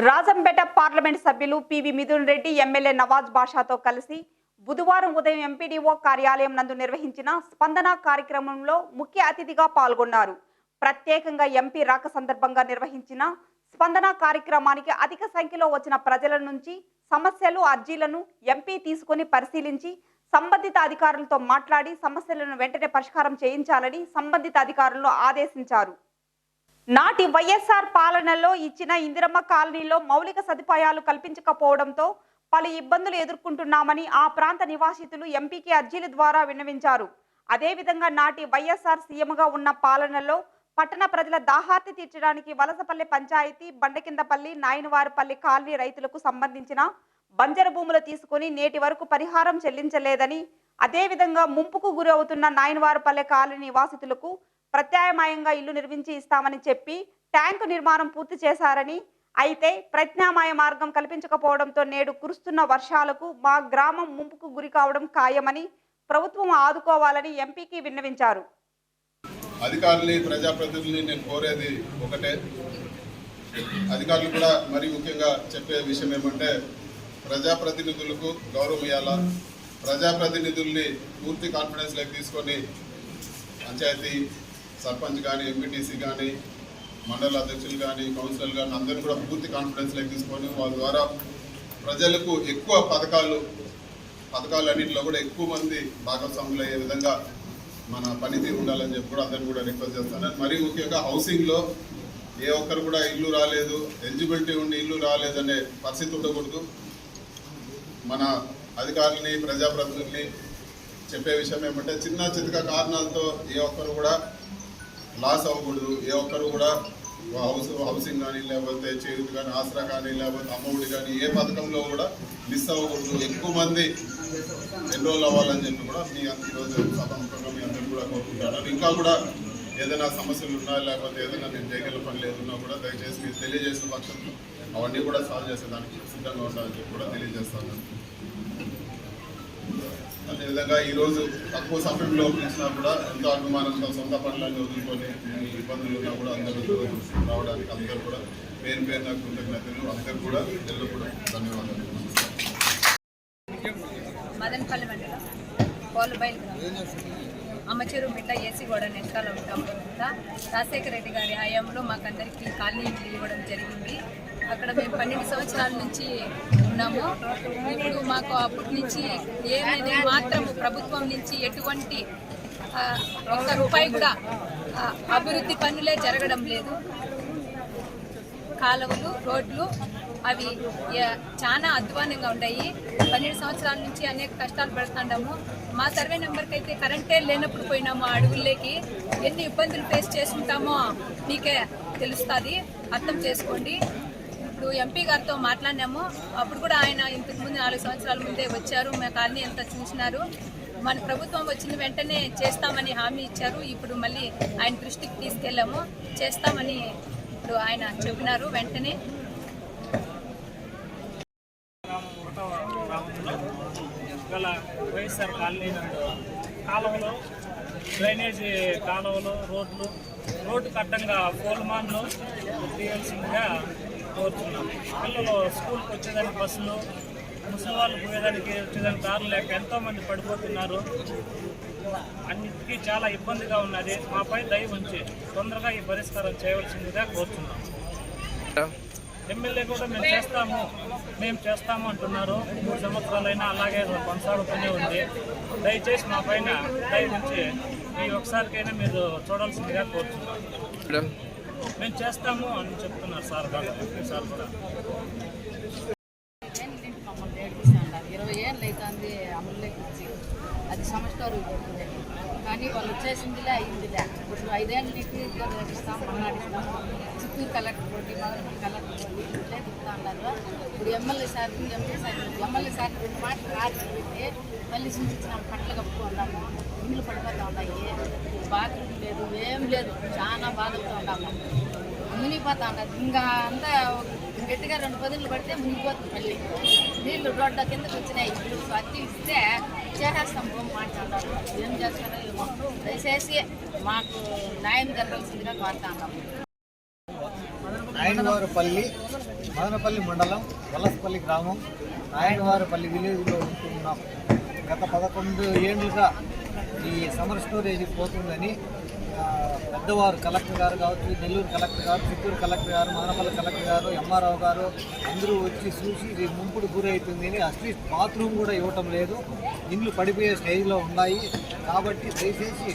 రాజంపేట పార్లమెంట్ సభ్యులు పివి మిథున్ రెడ్డి ఎమ్మెల్యే నవాజ్ బాషాతో కలిసి బుధవారం ఉదయం ఎంపీడీఓ కార్యాలయం నందు నిర్వహించిన స్పందన కార్యక్రమంలో ముఖ్య అతిథిగా పాల్గొన్నారు. ప్రత్యేకంగా ఎంపీ రాక సందర్భంగా నిర్వహించిన స్పందన కార్యక్రమానికి అధిక సంఖ్యలో వచ్చిన ప్రజల నుంచి సమస్యలు, అర్జీలను ఎంపీ తీసుకుని పరిశీలించి సంబంధిత అధికారులతో మాట్లాడి సమస్యలను వెంటనే పరిష్కారం చేయించాలని సంబంధిత అధికారులను ఆదేశించారు. నాటి వైఎస్ఆర్ పాలనలో ఇచ్చిన ఇందిరమ్మ కాలనీలో మౌలిక సదుపాయాలు కల్పించకపోవడంతో పలు ఇబ్బందులు ఎదుర్కొంటున్నామని ఆ ప్రాంత నివాసితులు ఎంపీకి అర్జీల ద్వారా విన్నవించారు. అదేవిధంగా నాటి వైఎస్ఆర్ సీఎంగా ఉన్న పాలనలో పట్టణ ప్రజల దాహార్తి తీర్చడానికి వలసపల్లి పంచాయతీ, బండకిందపల్లి, నాయనవారిపల్లి కాలనీ రైతులకు సంబంధించిన బంజరు భూములు తీసుకుని నేటి వరకు పరిహారం చెల్లించలేదని, అదేవిధంగా ముంపుకు గురి అవుతున్న నాయనవారిపల్లి కాలనీ నివాసితులకు ప్రత్యామ్నాయంగా ఇల్లు నిర్మించి ఇస్తామని చెప్పి ట్యాంకు నిర్మాణం పూర్తి చేశారని, అయితే ప్రత్యామ్నాయ మార్గం కల్పించకపోవడంతో నేడు కురుస్తున్న వర్షాలకు మా గ్రామం ముంపుకు గురి కావడం ఖాయమని ప్రభుత్వం ఆదుకోవాలని ఎంపీకి విన్నవించారు. అధికారులని, ప్రజాప్రతినిధుల్ని నేను కోరేది ఒకటే. అధికారులు కూడా మరి ముఖ్యంగా చెప్పే విషయం ఏమంటే ప్రజాప్రతినిధులకు గౌరవం ఇవ్వాలా, ప్రజాప్రతినిధుల్ని పూర్తి కాన్ఫిడెన్స్లోకి తీసుకొని పంచాయతీ సర్పంచ్ కానీ, ఎంపీటీసీ కానీ, మండల అధ్యక్షులు కానీ, కౌన్సిలర్ కానీ అందరినీ కూడా పూర్తి కాన్ఫిడెన్స్లోకి తీసుకొని వాళ్ళ ద్వారా ప్రజలకు ఎక్కువ పథకాలు పథకాలన్నింటిలో కూడా ఎక్కువ మంది భాగస్వాములు అయ్యే విధంగా మన పనితీరు ఉండాలని చెప్పి కూడా అందరిని కూడా రిక్వెస్ట్ చేస్తాను. మరీ ముఖ్యంగా హౌసింగ్లో ఏ ఒక్కరు కూడా ఇల్లు రాలేదు, ఎలిజిబిలిటీ ఉండి ఇల్లు రాలేదనే పరిస్థితి ఉండకూడదు. మన అధికారులని ప్రజాప్రతినిధుల్ని చెప్పే విషయం ఏమంటే చిన్న చితక కారణాలతో ఏ ఒక్కరు కూడా లాస్ అవ్వకూడదు. ఏ ఒక్కరు కూడా హౌసింగ్ కానీ లేకపోతే చేయూత కానీ ఆసరా కానీ లేకపోతే అమ్మఒడి కానీ ఏ పథకంలో కూడా మిస్ అవ్వకూడదు. ఎక్కువ మంది ఎన్రోల్ అవ్వాలని చెప్పి కూడా మీ ఈరోజు సభాముఖంగా మీ అందరూ కూడా కోరుకుంటున్నారు. ఇంకా కూడా ఏదైనా సమస్యలు ఉన్నా లేకపోతే ఏదైనా నేను చేయగల పనులు ఏదన్నా కూడా దయచేసి మీరు తెలియజేసిన పక్షంలో అవన్నీ కూడా సాల్వ్ చేసేదానికి సిద్ధంగా ఉండాలని చెప్పి కూడా తెలియజేస్తాను. అదేవిధంగా ఈరోజు తక్కువ సమయంలో పిలిచినా కూడా ఎంతో అభిమానంతో సొంత పనులను వదులుకొని ఇబ్బందులు ఉన్నా కూడా అందరూ రావడానికి అందరూ కూడా పేరు పేరున కృతజ్ఞతలు. అందరూ కూడా ఎల్లప్పుడూ ధన్యవాదాలు. మదనపల్లి మండలం కోలబైల్ అమ్మచెరు మిట్ట ఏసీ గోడ వెనకాల ఉంటాం. రాజశేఖర రెడ్డి గారి హయాంలో మాకందరికీ కాలనీ ఇవ్వడం జరిగింది. అక్కడ మేము 12 సంవత్సరాల నుంచి ఉన్నాము. ఇప్పుడు మాకు అప్పటి నుంచి ఏమైనా మాత్రం ప్రభుత్వం నుంచి ఎటువంటి ఒక్క రూపాయి కూడా అభివృద్ధి పనులే జరగడం లేదు. కాలువలు, రోడ్లు అవి చాలా అధ్వానంగా ఉన్నాయి. 12 సంవత్సరాల నుంచి అనేక కష్టాలు పడుతున్నాము. మా సర్వే నెంబర్కి అయితే కరెంటే లేనప్పుడు పోయినాము. అడవుల్లోకి ఎన్ని ఇబ్బందులు ఫేస్ చేసుకుంటామో మీకే తెలుస్తుంది, అర్థం చేసుకోండి. ఇప్పుడు ఎంపీ గారితో మాట్లాడినాము. అప్పుడు కూడా ఆయన ఇంతకుముందు 4 సంవత్సరాల ముందే వచ్చారు. మా కాలనీ అంతా చూసినారు. మన ప్రభుత్వం వచ్చిన వెంటనే చేస్తామని హామీ ఇచ్చారు. ఇప్పుడు మళ్ళీ ఆయన దృష్టికి తీసుకెళ్ళాము. చేస్తామని ఇప్పుడు ఆయన చెప్పినారు. వెంటనే గల వైఎస్ఆర్ కాలనీ కాలువలు, డ్రైనేజీ కాలువలు, రోడ్డుకు అడ్డంగా పోల్మాన్లు తీయాల్సిందిగా కోరుతున్నాం. పిల్లలు స్కూల్కి వచ్చేదానికి బస్సులు, ముసలి వాళ్ళు పోయేదానికి వచ్చేదానికి దారులు లేక ఎంతోమంది పడిపోతున్నారు. అన్నిటికీ చాలా ఇబ్బందిగా ఉన్నది. మాపై దయ ఉంచి తొందరగా ఈ పరిష్కారం చేయవలసిందిగా కోరుతున్నాం. ఎమ్మెల్యే కూడా మేము చేస్తాము అంటున్నారు. 3 సంవత్సరాలైనా అలాగే కొనసాగుతూనే ఉంది. దయచేసి మా పైన దయ ఉంచి ఈ ఒకసారికైనా మీరు చూడాల్సిందిగా కోరుతున్నాం. మేము చేస్తాము అని చెప్తున్నారు సార్ కూడా. 20 ఏళ్ళు అవుతుంది అమలులోకి వచ్చి. అది సంవత్సరాలు కానీ వాళ్ళు వచ్చేసిందిలే అయిందిలే. ఇప్పుడు 5 ఏళ్ళ నీకు ఇస్తాం, మన్నాడిస్తాం. చిత్తూరు కలెక్టర్ పోటీ, మదనపల్లి కలెక్టర్ పోటీ ఇట్లే తిప్పుతా ఉన్నారు. ఇప్పుడు ఎమ్మెల్యే సార్ 2 మాటలు రాత్రి పెట్టి మళ్ళీ సూచించిన పట్టలు కప్పుకున్నాము. ఇండ్లు పడిపోతూ ఉన్నాయి. బాత్రూమ్ లేదు, ఏం లేదు. చాలా బాధపడుతూ ఉన్నాము. మునిగిపోతా ఉన్నది. ఇంకా అంతా గట్టిగా 2 పదులు పడితే మునిగిపోతుంది. మళ్ళీ నీళ్ళు రోడ్ల కిందకి వచ్చినాయి. ఇప్పుడు అతి ఇస్తే చేసేస్తాం బొమ్మ మాట్లాడారు. ఏం చేస్తారో ఏమో. దయచేసి మాకు న్యాయం జరగాల్సిందిగా కోరుతా ఉన్నాము. నాయనవారిపల్లి, మదనపల్లి మండలం, వలసపల్లి గ్రామం, నాయనవారిపల్లి విలేజ్లో ఉంటున్నాం. గత 11 ఏళ్ళుగా ఈ సమ్మర్ స్టోరేజ్ పోతుందని పెద్దవారు కలెక్టర్ గారు కావచ్చు, నెల్లూరు కలెక్టర్ గారు, చిత్తూరు కలెక్టర్ గారు, మదనపల్లి కలెక్టర్ గారు, ఎంఆర్ఓ గారు అందరూ వచ్చి చూసి ఇది ముంపుడు గురవుతుంది అని అట్లీస్ట్ బాత్రూమ్ కూడా ఇవ్వటం లేదు. ఇండ్లు పడిపోయే స్టేజ్లో ఉన్నాయి. కాబట్టి దయచేసి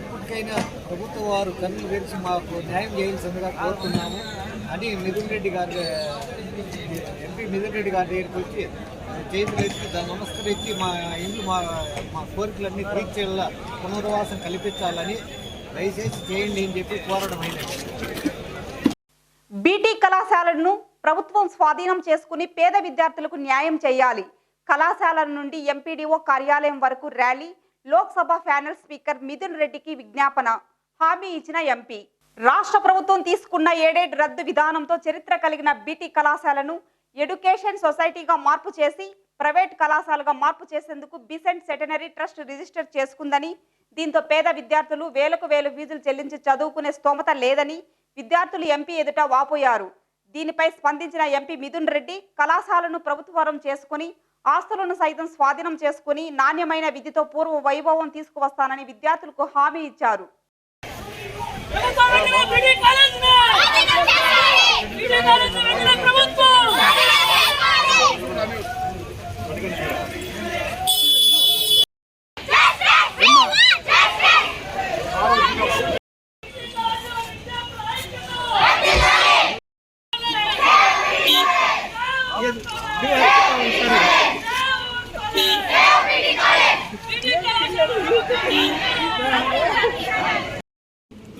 ఇప్పటికైనా ప్రభుత్వ వారు కన్నులు తెరిచి మాకు న్యాయం చేయాల్సిందిగా కోరుతున్నాము అని మిథున్ రెడ్డి గారి ఎంపీ మిథున్ రెడ్డి గారి దగ్గరికి వచ్చి చేతులు ఎత్తి నమస్కరించి మా ఇండ్లు మా కోరికలన్నీ తీర్చేలా పునర్వాసం కల్పించాలని దయచేసి చేయండి అని చెప్పి కోరడం అయినది. బీటీ కళాశాలను ప్రభుత్వం స్వాధీనం చేసుకుని పేద విద్యార్థులకు న్యాయం చేయాలి. కళాశాలల నుండి ఎంపీడీఓ కార్యాలయం వరకు rally. Lok Sabha panel speaker Mithun రెడ్డికి విజ్ఞాపన. హామీ ఇచ్చిన ఎంపీ. రాష్ట్ర ప్రభుత్వం తీసుకున్న ఏడేడ్ రద్దు విధానంతో చరిత్ర కలిగిన బీటీ కళాశాలను ఎడ్యుకేషన్ సొసైటీగా మార్పు చేసి ప్రైవేట్ కళాశాలగా మార్పు చేసేందుకు బిసెంట్ సెటనరీ ట్రస్ట్ రిజిస్టర్ చేసుకుందని, దీంతో పేద విద్యార్థులు వేలకు వేలు ఫీజులు చెల్లించి చదువుకునే స్తోమత లేదని విద్యార్థులు ఎంపీ ఎదుట వాపోయారు. దీనిపై స్పందించిన ఎంపీ మిథున్ రెడ్డి కళాశాలను ప్రభుత్వపరం చేసుకుని ఆస్తులను సైతం స్వాధీనం చేసుకుని నాణ్యమైన విధితో పూర్వ వైభవం తీసుకువస్తానని విద్యార్థులకు హామీ ఇచ్చారు.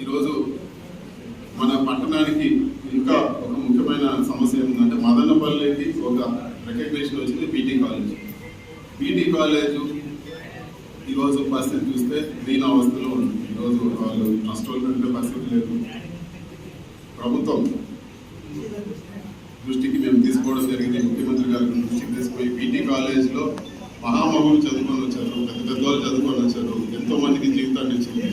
ఈరోజు మన పట్టణానికి ఇంకా ఒక ముఖ్యమైన సమస్య ఏముందంటే మదనపల్లికి ఒక రికగ్నిషన్ వచ్చింది పీటీ కాలేజ్. పీటీ కాలేజ్ ఈరోజు పరిస్థితి చూస్తే దీని అవస్థలో ఉంది. ఈరోజు వాళ్ళు నష్టాలు పెట్టే పరిస్థితి లేదు. ప్రభుత్వం దృష్టికి మేము తీసుకోవడం జరిగింది. ముఖ్యమంత్రి గారి దృష్టికి తీసుకుపోయి పీటీ కాలేజ్లో మహామహులు చదువుకొని వచ్చారు, పెద్ద పెద్దవాళ్ళు చదువుకొని వచ్చారు, ఎంతో మందికి జీవితాన్ని ఇచ్చింది.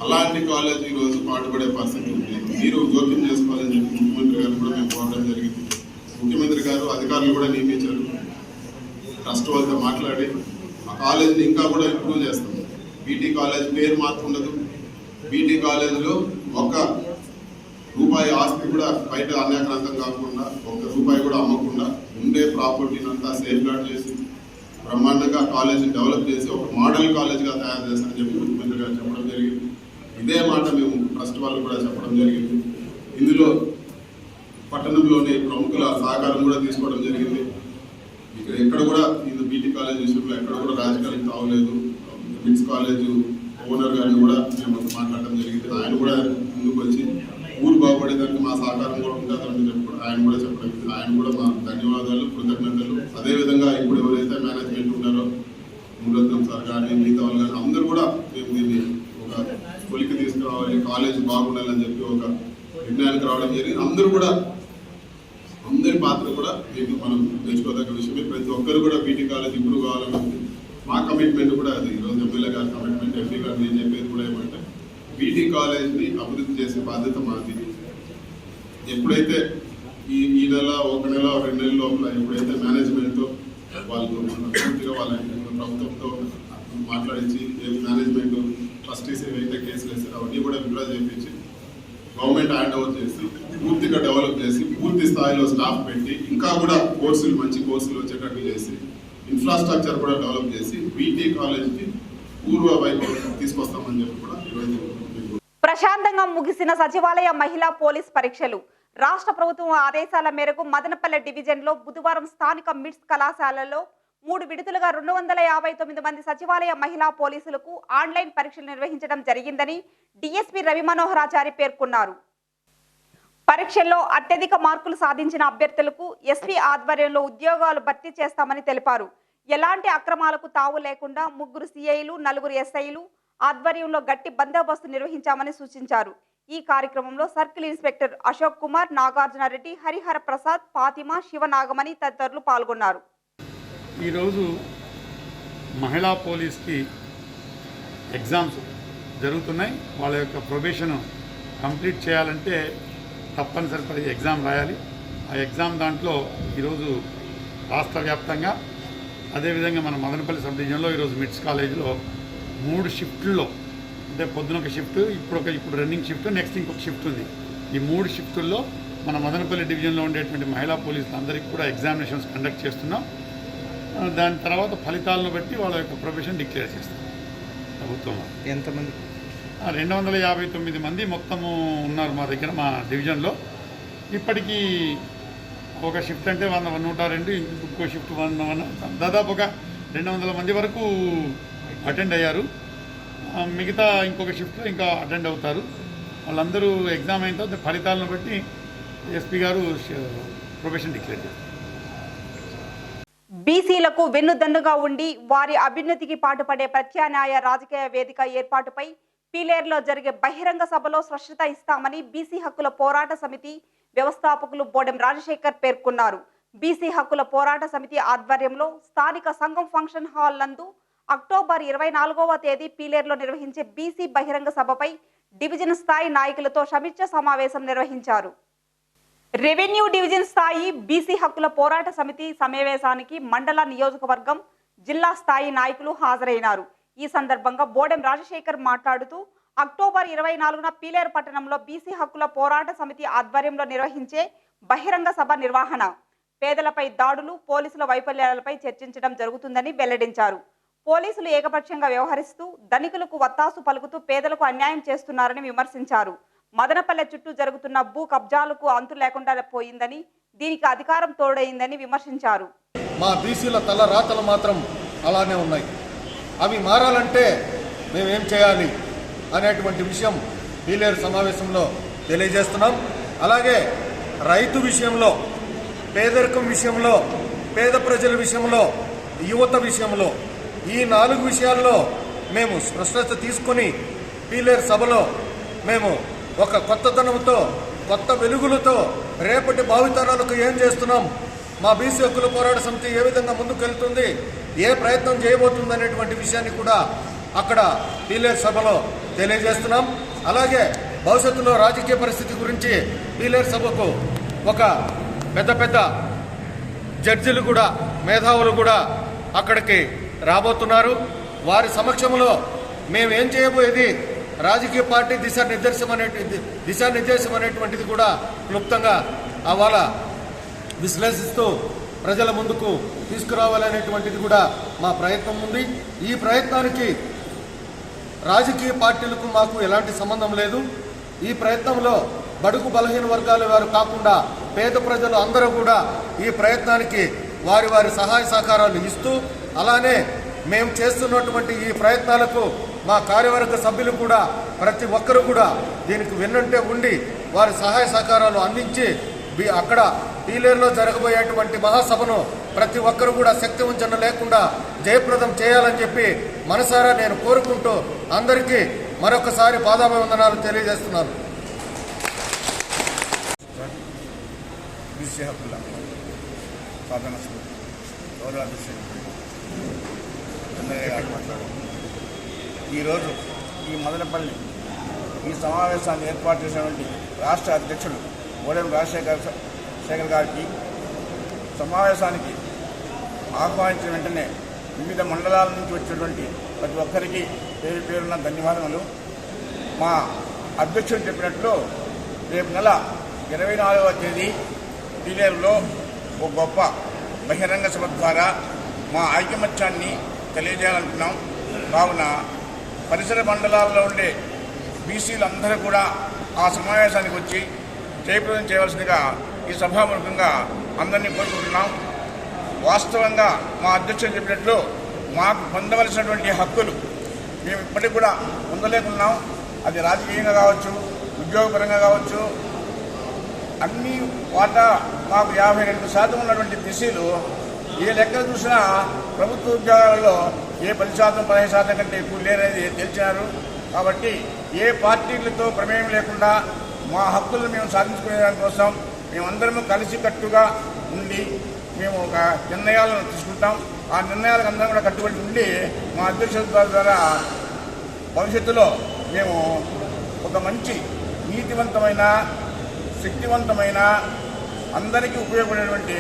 అలాంటి కాలేజ్ ఈరోజు పాటుపడే పరిస్థితి ఉంది. మీరు జోక్యం చేసుకోవాలని చెప్పి ముఖ్యమంత్రి గారు కూడా మేము కోరడం జరిగింది. ముఖ్యమంత్రి గారు అధికారులు కూడా నియమించారు. ట్రస్ట్ వాళ్ళతో మాట్లాడి ఆ కాలేజీని ఇంకా కూడా ఇంప్రూవ్ చేస్తాం. పీటీ కాలేజ్ పేరు మాత్రం ఉండదు. పీటీ కాలేజీలో ₹1 ఆస్తి కూడా బయట అన్యాక్రాంతం కాకుండా, ₹1 కూడా అమ్మకుండా ఉండే ప్రాపర్టీని అంతా సేఫ్ గార్డ్ చేసి బ్రహ్మాండంగా కాలేజీని డెవలప్ చేసి ఒక మోడల్ కాలేజ్గా తయారు చేస్తారని చెప్పి ముఖ్యమంత్రి గారు చెప్పడం జరిగింది. ఇదే మాట మేము ట్రస్ట్ వాళ్ళు కూడా చెప్పడం జరిగింది. ఇందులో పట్టణంలోని ప్రముఖుల సహకారం కూడా తీసుకోవడం జరిగింది. ఇక్కడ ఎక్కడ కూడా ఇది బీటీ కాలేజ్ విషయంలో ఎక్కడ కూడా రాజకీయాలకు తావలేదు. మిట్స్ కాలేజ్ ఓనర్ గారిని కూడా మేము మాట్లాడడం జరిగింది. ఆయన కూడా ముందుకు వచ్చి ఊరు బాగుపడేదానికి మా సహకారం కూడా ఉంటుందని చెప్పి ఆయన కూడా చెప్పడం. ఆయన కూడా మా ధన్యవాదాలు, కృతజ్ఞతలు. అదేవిధంగా ఇప్పుడు ఎవరైతే మేనేజ్మెంట్ ఉన్నారో మురళీధరం సార్ కానీ మిగతా వాళ్ళు కానీ అందరూ కూడా మేము దీన్ని ఒక కొలికి తీసుకురావాలి, కాలేజ్ బాగుండాలని చెప్పి ఒక నిర్ణయానికి రావడం జరిగింది. అందరూ కూడా అందరి పాత్ర కూడా మీకు మనం నేర్చుకోదగ్గ విషయమే. ప్రతి ఒక్కరు కూడా పీటీ కాలేజ్ ఇంప్రూవ్ కావాలని మా కమిట్మెంట్ కూడా అది. ఈరోజు ఎమ్మెల్యే గారి కమిట్మెంట్, ఎంపీ గారు నేను చెప్పేది కూడా ఏమంటే పీటీ కాలేజ్ని అభివృద్ధి చేసే బాధ్యత మాది. ఎప్పుడైతే ఈ నెల 1 నెల 2 నెలల లోపల ఎప్పుడైతే మేనేజ్మెంట్తో వాళ్ళు పూర్తిగా వాళ్ళ ప్రభుత్వంతో మాట్లాడించి మేనేజ్మెంట్ ట్రస్టీస్ ఏవైతే కేసులు వేస్తారో అవన్నీ కూడా విత్డ్రా చేయించి గవర్నమెంట్ హ్యాండ్ ఓవర్ చేసి పూర్తిగా డెవలప్ చేసి పూర్తి స్థాయిలో స్టాఫ్ పెట్టి ఇంకా కూడా కోర్సులు మంచి కోర్సులు వచ్చేటట్టు చేసి ఇన్ఫ్రాస్ట్రక్చర్ కూడా డెవలప్ చేసి పీటీ కాలేజ్కి పూర్వ వైభవం తీసుకొస్తామని చెప్పి కూడా ఈరోజు ప్రశాంతంగా ముగిసిన సచివాలయ మహిళా పోలీస్ పరీక్షలు. రాష్ట్ర ప్రభుత్వం ఆదేశాల మేరకు మదనపల్లె డివిజన్లో బుధవారం స్థానిక మిట్స్ కళాశాలలో 3 విడతలుగా 259 మంది సచివాలయ మహిళా పోలీసులకు ఆన్లైన్ పరీక్షలు నిర్వహించడం జరిగిందని డీఎస్పీ రవి మనోహరాచారి పేర్కొన్నారు. పరీక్షల్లో అత్యధిక మార్కులు సాధించిన అభ్యర్థులకు ఎస్పీ ఆధ్వర్యంలో ఉద్యోగాలు భర్తీ చేస్తామని తెలిపారు. ఎలాంటి అక్రమాలకు తావు లేకుండా 3 సిఐలు 4 ఎస్ఐలు ఆధ్వర్యంలో గట్టి బందోబస్తు నిర్వహించామని సూచించారు. ఈ కార్యక్రమంలో సర్కిల్ ఇన్స్పెక్టర్ అశోక్ కుమార్, నాగార్జునరెడ్డి, హరిహర ప్రసాద్, ఫాతిమా, శివనాగమణి తదితరులు పాల్గొన్నారు. ఈరోజు మహిళా పోలీస్కి ఎగ్జామ్స్ జరుగుతున్నాయి. వాళ్ళ యొక్క ప్రొబేషన్ కంప్లీట్ చేయాలంటే తప్పనిసరి ఎగ్జామ్ రాయాలి. ఆ ఎగ్జామ్ దాంట్లో ఈరోజు రాష్ట్ర వ్యాప్తంగా అదేవిధంగా మన మదనపల్లి సబ్ డివిజన్లో ఈరోజు మిట్స్ కాలేజీలో 3 షిఫ్ట్లో, అంటే పొద్దున ఒక షిఫ్ట్, ఇప్పుడు రన్నింగ్ షిఫ్ట్, నెక్స్ట్ ఇంకొక షిఫ్ట్ ఉంది. ఈ 3 షిఫ్టుల్లో మన మదనపల్లి డివిజన్లో ఉండేటువంటి మహిళా పోలీసులు అందరికీ కూడా ఎగ్జామినేషన్స్ కండక్ట్ చేస్తున్నాం. దాని తర్వాత ఫలితాలను బట్టి వాళ్ళ యొక్క ప్రొఫెషన్ డిక్లేర్ చేస్తాం. ప్రభుత్వం ఎంతమంది? 259 మంది మొత్తము ఉన్నారు మా దగ్గర, మా డివిజన్లో. ఇప్పటికీ ఒక షిఫ్ట్ అంటే 102, ఇంకో షిఫ్ట్ 100, దాదాపు ఒక 200 మంది వరకు అటెండ్ అయ్యారు. మిగతా ఇంకొక షిఫ్ట్లో ఇంకా అటెండ్ అవుతారు. వాళ్ళందరూ ఎగ్జామ్ అయిన తర్వాత ఫలితాలను బట్టి ఎస్పీ గారు ప్రొఫెషన్ డిక్లేర్ చేస్తారు. బీసీలకు వెన్నుదన్నుగా ఉండి వారి అభ్యున్నతికి పాటుపడే ప్రత్యామ్నాయ రాజకీయ వేదిక ఏర్పాటుపై పీలేరులో జరిగే బహిరంగ సభలో స్పష్టత ఇస్తామని బీసీ హక్కుల పోరాట సమితి వ్యవస్థాపకులు బోడెం రాజశేఖర్ పేర్కొన్నారు. బీసీ హక్కుల పోరాట సమితి ఆధ్వర్యంలో స్థానిక సంఘం ఫంక్షన్ హాల్ నందు అక్టోబర్ 24వ తేదీ పీలేరులో నిర్వహించే బీసీ బహిరంగ సభపై డివిజన్ స్థాయి నాయకులతో సమీక్ష సమావేశం నిర్వహించారు. రెవెన్యూ డివిజన్ స్థాయి బీసీ హక్కుల పోరాట సమితి సమావేశానికి మండల, నియోజకవర్గం, జిల్లా స్థాయి నాయకులు హాజరైనారు. ఈ సందర్భంగా బోడెం రాజశేఖర్ మాట్లాడుతూ అక్టోబర్ 24న పీలేరు పట్టణంలో బీసీ హక్కుల పోరాట సమితి ఆధ్వర్యంలో నిర్వహించే బహిరంగ సభ నిర్వహణ, పేదలపై దాడులు, పోలీసుల వైఫల్యాలపై చర్చించడం జరుగుతుందని వెల్లడించారు. పోలీసులు ఏకపక్షంగా వ్యవహరిస్తూ ధనికులకు వత్తాసు పలుకుతూ పేదలకు అన్యాయం చేస్తున్నారని విమర్శించారు. మదనపల్లె చుట్టూ జరుగుతున్న భూ కబ్జాలకు అంతు లేకుండా పోయిందని, దీనికి అధికారం తోడైందని విమర్శించారు. మా బీసీల తల రాతలు మాత్రం అలానే ఉన్నాయి. అవి మారాలంటే మేమేం చేయాలి అనేటువంటి విషయం పీలేరు సమావేశంలో తెలియజేస్తున్నాం. అలాగే రైతు విషయంలో, పేదరికం విషయంలో, పేద ప్రజల విషయంలో, యువత విషయంలో ఈ 4 విషయాల్లో మేము స్పష్టత తీసుకొని పీలేరు సభలో మేము ఒక కొత్తదనంతో, కొత్త వెలుగులతో రేపటి భావితరాలకు ఏం చేస్తున్నాం, మా బీసీ హక్కుల పోరాట సమితి ఏ విధంగా ముందుకెళ్తుంది, ఏ ప్రయత్నం చేయబోతుంది అనేటువంటి విషయాన్ని కూడా అక్కడ పీలేరు సభలో తెలియజేస్తున్నాం. అలాగే భవిష్యత్తులో రాజకీయ పరిస్థితి గురించి పీలేరు సభకు ఒక పెద్ద జడ్జిలు కూడా, మేధావులు కూడా అక్కడికి రాబోతున్నారు. వారి సమక్షంలో మేము ఏం చేయబోయేది రాజకీయ పార్టీ దిశానిర్దేశం అనేటువంటిది కూడా క్లుప్తంగా అవాళ విశ్లేషిస్తూ ప్రజల ముందుకు తీసుకురావాలనేటువంటిది కూడా మా ప్రయత్నం ఉంది. ఈ ప్రయత్నానికి రాజకీయ పార్టీలకు మాకు ఎలాంటి సంబంధం లేదు. ఈ ప్రయత్నంలో బడుగు బలహీన వర్గాల వారు కాకుండా పేద ప్రజలు అందరూ కూడా ఈ ప్రయత్నానికి వారి వారి సహాయ సహకారాలు ఇస్తూ, అలానే మేము చేస్తున్నటువంటి ఈ ప్రయత్నాలకు మా కార్యవర్గ సభ్యులు కూడా ప్రతి ఒక్కరూ కూడా దీనికి వెన్నంటే ఉండి వారి సహాయ సహకారాలు అందించి అక్కడ పీలేరులో జరగబోయేటువంటి మహాసభను ప్రతి ఒక్కరూ కూడా శక్తి వంచన లేకుండా జయప్రదం చేయాలని చెప్పి మనసారా నేను కోరుకుంటూ అందరికీ మరొకసారి పాదాభివందనాలు తెలియజేస్తున్నాను. బీసీ హక్కుల సాధన సమితి ఈరోజు ఈ మదనపల్లి ఈ సమావేశాన్ని ఏర్పాటు చేసినటువంటి రాష్ట్ర అధ్యక్షుడు ఓడెం రాజశేఖర్ గారికి సమావేశానికి ఆహ్వానించిన వెంటనే వివిధ మండలాల నుంచి వచ్చినటువంటి ప్రతి ఒక్కరికి పేరు పేరున్న ధన్యవాదములు. మా అధ్యక్షుడు చెప్పినట్లు రేపు నెల 24వ తేదీ పీలేరులో ఒక గొప్ప బహిరంగ సభ ద్వారా మా ఐకమత్యాన్ని తెలియజేయాలనుకున్నాం. కావున పరిసర మండలాల్లో ఉండే బీసీలందరూ కూడా ఆ సమావేశానికి వచ్చి జయప్రదం చేయవలసిందిగా ఈ సభాముఖంగా అందరినీ కోరుకుంటున్నాం. వాస్తవంగా మా అధ్యక్షుడు చెప్పినట్లు మాకు పొందవలసినటువంటి హక్కులు మేము ఇప్పటికి కూడా పొందలేకున్నాం. అది రాజకీయంగా కావచ్చు, ఉద్యోగపరంగా కావచ్చు, అన్ని వాటా మాకు 52% ఉన్నటువంటి బీసీలు ఏ లెక్క చూసినా ప్రభుత్వ ఉద్యోగాలలో ఏ 10%, 15% కంటే ఎక్కువ లేరనేది తెలిసినారు. కాబట్టి ఏ పార్టీలతో ప్రమేయం లేకుండా మా హక్కులను మేము సాధించుకునే దానికోసం మేమందరము కలిసికట్టుగా ఉండి మేము ఒక నిర్ణయాలను తీసుకుంటాం. ఆ నిర్ణయాలకు అందరం కూడా కట్టుబడి ఉండి మా అధ్యక్షుల ద్వారా భవిష్యత్తులో మేము ఒక మంచి నీతివంతమైన, శక్తివంతమైన, అందరికీ ఉపయోగపడేటువంటి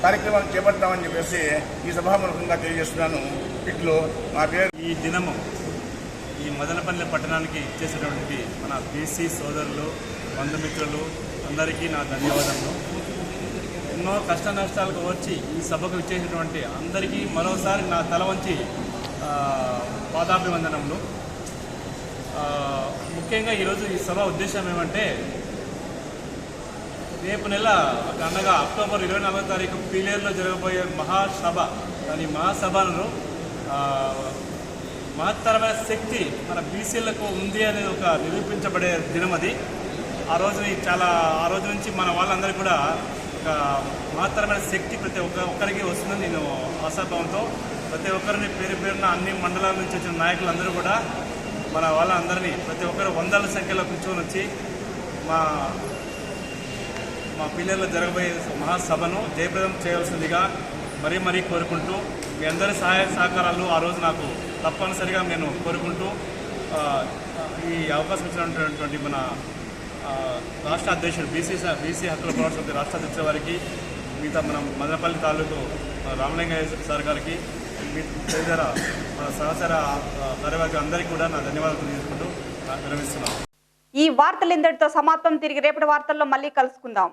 కార్యక్రమాలు చేపడతామని చెప్పేసి ఈ సభాముఖంగా తెలియజేస్తున్నాను. ఇట్లు నా పేరు. ఈ దినము ఈ మదనపల్లి పట్టణానికి చేసేటువంటి మన బీసీ సోదరులు, బంధుమిత్రులు అందరికీ నా ధన్యవాదములు. ఎన్నో కష్ట నష్టాలకు వచ్చి ఈ సభకు ఇచ్చేసినటువంటి అందరికీ మరోసారి నా తల వంచి పాదాభివందనములు. ముఖ్యంగా ఈరోజు ఈ సభ ఉద్దేశం ఏమంటే, రేపు నెల అనగా అక్టోబర్ 24వ తారీఖు పీలేరులో జరగబోయే మహాసభ, దాని మహాసభను మహత్తరమైన శక్తి మన బీసీలకు ఉంది అనేది ఒక నిరూపించబడే దినం అది. ఆ రోజు నుంచి మన వాళ్ళందరికీ కూడా ఒక మహత్తరమైన శక్తి ప్రతి ఒక్కరికి వస్తుందని నేను ఆశాభావంతో ప్రతి ఒక్కరిని పేరు పేరున అన్ని మండలాల నుంచి వచ్చిన నాయకులందరూ కూడా మన వాళ్ళందరినీ ప్రతి ఒక్కరు వందల సంఖ్యలో కూర్చొని వచ్చి మా పిల్లల్లో జరగబోయే మహాసభను జయప్రదం చేయాల్సిందిగా మరీ కోరుకుంటూ, మీ అందరి సహాయ సహకారాలు ఆ రోజు నాకు తప్పనిసరిగా నేను కోరుకుంటూ ఈ అవకాశం ఇచ్చినటువంటి మన రాష్ట్ర అధ్యక్షుడు బీసీ హక్కుల పోరాట సమితి రాష్ట్ర అధ్యక్షుల వారికి, మిగతా మన మదనపల్లి తాలూకు రామలింగయ్య సార్ గారికి, తదితర మన సహచర కార్యవర్గం అందరికీ కూడా నా ధన్యవాదాలు తెలియజేసుకుంటూ విరమిస్తున్నాను. ఈ వార్తలు ఇంతటితో సమాప్తం. తిరిగి రేపటి వార్తల్లో మళ్ళీ కలుసుకుందాం.